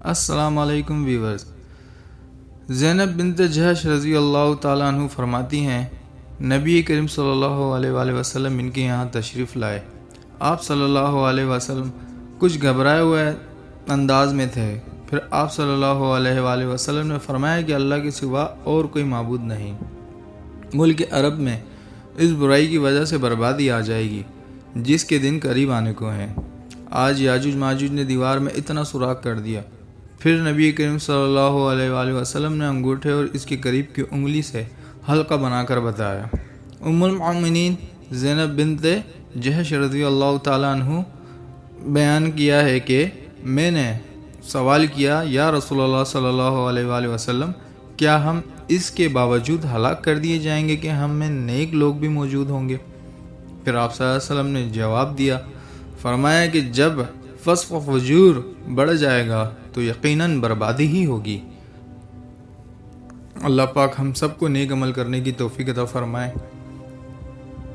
السلام علیکم ویورز۔ زینب بنت جہش رضی اللہ تعالیٰ عنہ فرماتی ہیں نبی کریم صلی اللہ علیہ وآلہ وسلم ان کے یہاں تشریف لائے۔ آپ صلی اللہ علیہ وسلم کچھ گھبرائے ہوئے انداز میں تھے۔ پھر آپ صلی اللہ علیہ وآلہ وسلم نے فرمایا کہ اللہ کے سوا اور کوئی معبود نہیں۔ ملک عرب میں اس برائی کی وجہ سے بربادی آ جائے گی جس کے دن قریب آنے کو ہیں۔ آج یاجوج ماجوج نے دیوار میں اتنا سوراخ کر دیا۔ پھر نبی کریم صلی اللہ علیہ وآلہ وسلم نے انگوٹھے اور اس کے قریب کی انگلی سے حلقہ بنا کر بتایا۔ ام المؤمنین زینب بنت جہش رضی اللہ تعالیٰ عنہ بیان کیا ہے کہ میں نے سوال کیا یا رسول اللہ صلی اللہ علیہ وآلہ وسلم، کیا ہم اس کے باوجود ہلاک کر دیے جائیں گے کہ ہم میں نیک لوگ بھی موجود ہوں گے؟ پھر آپ صلی اللہ علیہ وسلم نے جواب دیا، فرمایا کہ جب فسق و فجور بڑھ جائے گا تو یقیناً بربادی ہی ہوگی۔ اللہ پاک ہم سب کو نیک عمل کرنے کی توفیق عطا فرمائے۔